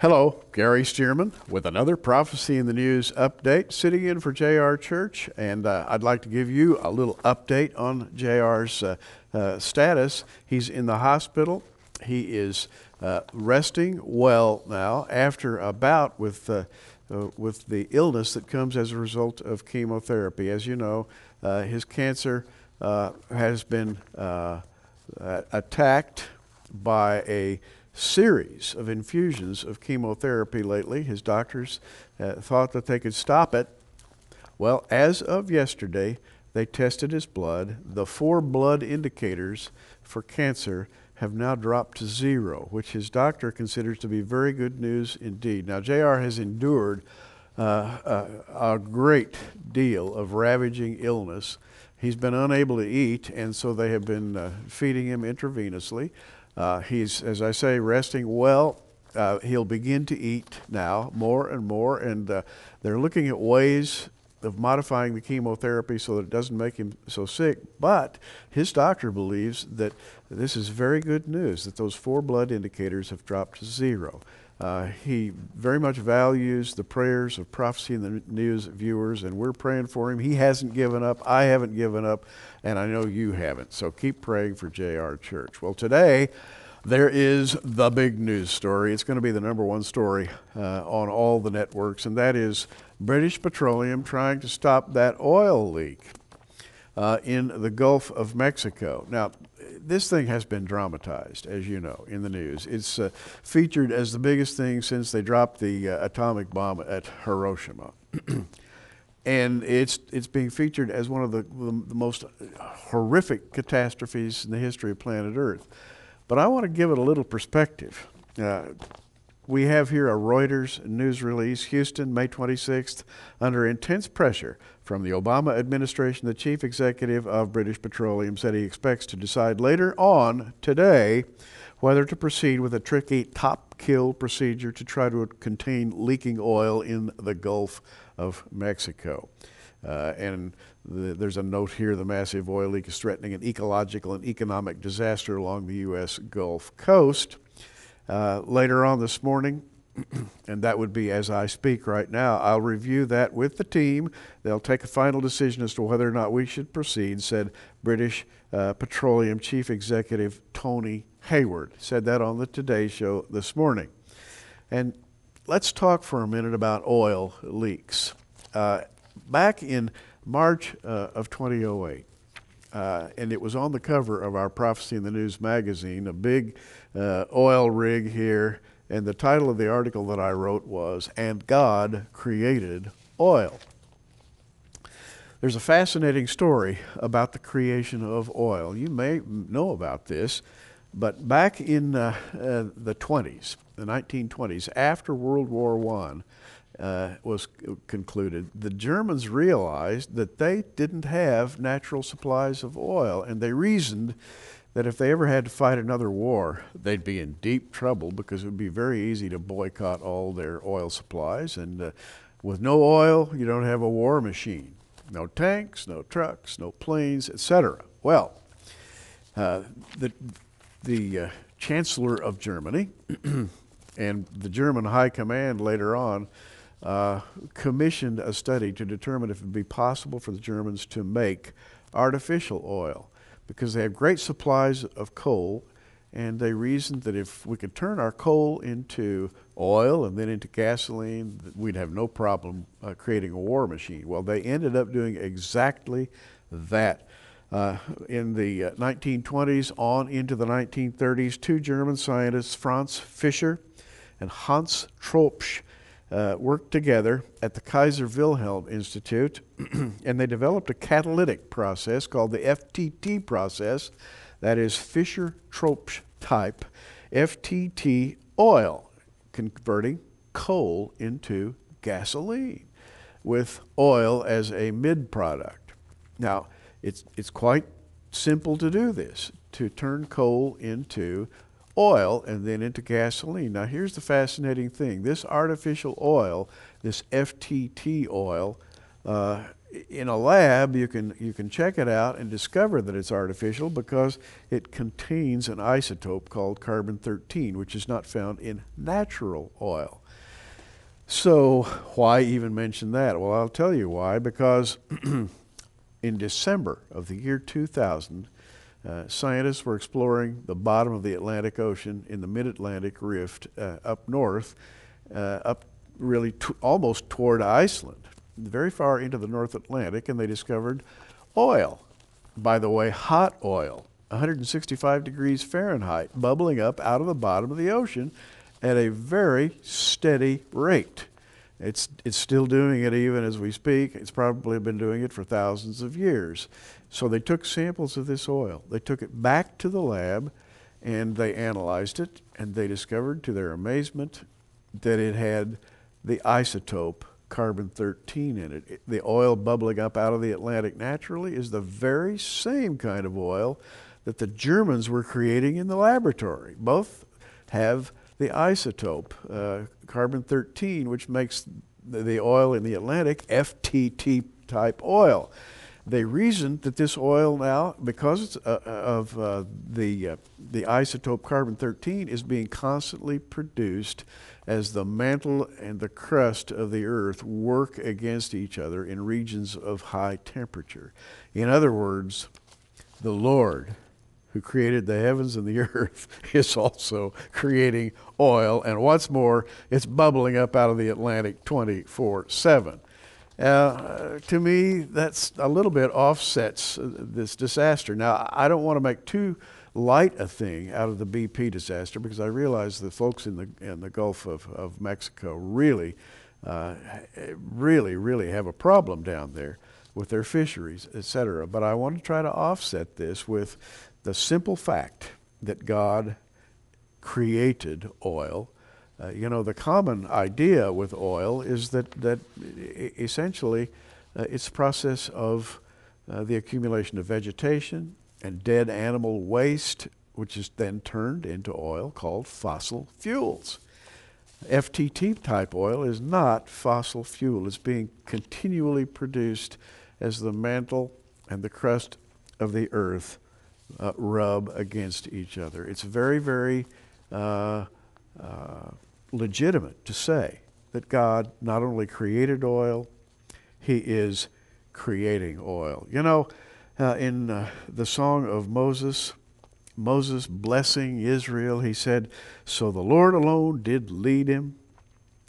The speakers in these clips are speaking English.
Hello, Gary Stearman with another Prophecy in the News update, sitting in for J.R. Church, and I'd like to give you a little update on J.R.'s status. He's in the hospital. He is resting well now after a bout with the illness that comes as a result of chemotherapy. As you know, his cancer has been attacked by a series of infusions of chemotherapy lately. His doctors thought that they could stop it. Well, as of yesterday, they tested his blood. The 4 blood indicators for cancer have now dropped to 0, which his doctor considers to be very good news indeed. Now, JR has endured a great deal of ravaging illness. He's been unable to eat, and so they have been feeding him intravenously. He's, as I say, resting well. He'll begin to eat now more and more, and they're looking at ways of modifying the chemotherapy so that it doesn't make him so sick. But his doctor believes that this is very good news, that those 4 blood indicators have dropped to 0. He very much values the prayers of Prophecy in the News viewers, and we're praying for him. He hasn't given up. I haven't given up, and I know you haven't. So keep praying for J.R. Church. Well, today there is the big news story. It's going to be the #1 story on all the networks, and that is British Petroleum trying to stop that oil leak in the Gulf of Mexico. Now, this thing has been dramatized, as you know, in the news. It's featured as the biggest thing since they dropped the atomic bomb at Hiroshima. And it's being featured as one of the most horrific catastrophes in the history of planet Earth. But I want to give it a little perspective. We have here a Reuters news release, Houston, May 26th, under intense pressure from the Obama administration. The chief executive of British Petroleum said he expects to decide later on today whether to proceed with a tricky top kill procedure to try to contain leaking oil in the Gulf of Mexico. There's a note here: the massive oil leak is threatening an ecological and economic disaster along the U.S. Gulf Coast. Later on this morning, and that would be as I speak right now, I'll review that with the team. They'll take a final decision as to whether or not we should proceed, said British Petroleum Chief Executive Tony Hayward. Said that on the Today Show this morning. And let's talk for a minute about oil leaks. Back in March of 2008, and it was on the cover of our Prophecy in the News magazine, a big oil rig here, and the title of the article that I wrote was, "And God Created Oil." There's a fascinating story about the creation of oil. You may know about this, but back in the 20s, the 1920s, after World War I was concluded, the Germans realized that they didn't have natural supplies of oil, and they reasoned that if they ever had to fight another war, they'd be in deep trouble because it would be very easy to boycott all their oil supplies. And with no oil, you don't have a war machine. No tanks, no trucks, no planes, etc. Well, the Chancellor of Germany and the German High Command later on commissioned a study to determine if it would be possible for the Germans to make artificial oil, because they have great supplies of coal, and they reasoned that if we could turn our coal into oil and then into gasoline, we'd have no problem creating a war machine. Well, they ended up doing exactly that. In the 1920s on into the 1930s, 2 German scientists, Franz Fischer and Hans Tropsch, worked together at the Kaiser Wilhelm Institute, and they developed a catalytic process called the FTT process, that is Fischer-Tropsch type FTT oil, converting coal into gasoline with oil as a mid-product. Now, it's quite simple to do this, to turn coal into oil and then into gasoline. Now, here's the fascinating thing. This artificial oil, this FTT oil, in a lab, you can check it out and discover that it's artificial because it contains an isotope called carbon-13, which is not found in natural oil. So why even mention that? Well, I'll tell you why. Because in December of the year 2000, scientists were exploring the bottom of the Atlantic Ocean in the mid-Atlantic rift up north, up really almost toward Iceland, very far into the North Atlantic, and they discovered oil. By the way, hot oil, 165 degrees Fahrenheit, bubbling up out of the bottom of the ocean at a very steady rate. It's still doing it even as we speak. It's probably been doing it for thousands of years. So they took samples of this oil. They took it back to the lab, and they analyzed it, and they discovered, to their amazement, that it had the isotope carbon-13 in it. The oil bubbling up out of the Atlantic naturally is the very same kind of oil that the Germans were creating in the laboratory. Both have the isotope carbon-13, which makes the oil in the Atlantic FTT type oil. They reasoned that this oil now, because of the isotope carbon-13, is being constantly produced as the mantle and the crust of the earth work against each other in regions of high temperature. In other words, the Lord, who created the heavens and the earth, is also creating oil, and what's more, it's bubbling up out of the Atlantic 24/7. To me, that's a little bit offsets this disaster. Now, I don't want to make too light a thing out of the BP disaster, because I realize the folks in the Gulf of Mexico really have a problem down there with their fisheries, etc. But I want to try to offset this with the simple fact that God created oil. The common idea with oil is that essentially it's a process of the accumulation of vegetation and dead animal waste, which is then turned into oil called fossil fuels. FTT type oil is not fossil fuel. It's being continually produced as the mantle and the crust of the earth rub against each other. It's very, very legitimate to say that God not only created oil, He is creating oil. In the song of Moses blessing Israel, he said, "So the Lord alone did lead him,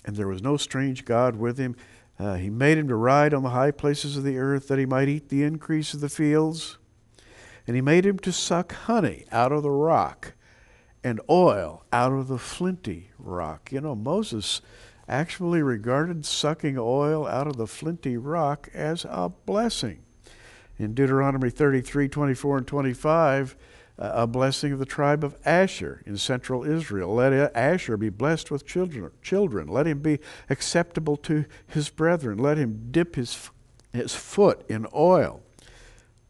and there was no strange God with him. He made him to ride on the high places of the earth, that he might eat the increase of the fields. And he made him to suck honey out of the rock, and oil out of the flinty rock." Moses actually regarded sucking oil out of the flinty rock as a blessing. In Deuteronomy 33, 24, and 25, a blessing of the tribe of Asher in central Israel. Let Asher be blessed with children. Let him be acceptable to his brethren. Let him dip his foot in oil.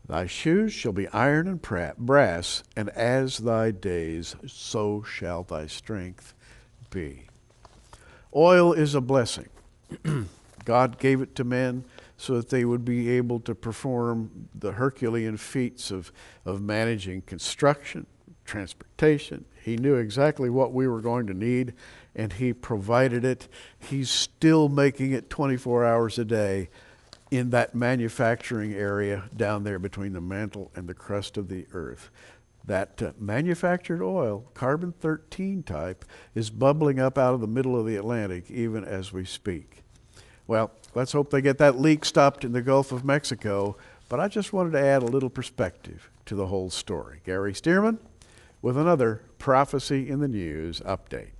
Thy shoes shall be iron and brass, and as thy days, so shall thy strength be. Oil is a blessing. God gave it to men so that they would be able to perform the Herculean feats of managing construction, transportation. He knew exactly what we were going to need, and He provided it. He's still making it 24 hours a day in that manufacturing area down there between the mantle and the crust of the earth. That manufactured oil, carbon-13 type, is bubbling up out of the middle of the Atlantic even as we speak. Well, let's hope they get that leak stopped in the Gulf of Mexico, but I just wanted to add a little perspective to the whole story. Gary Stearman with another Prophecy in the News update.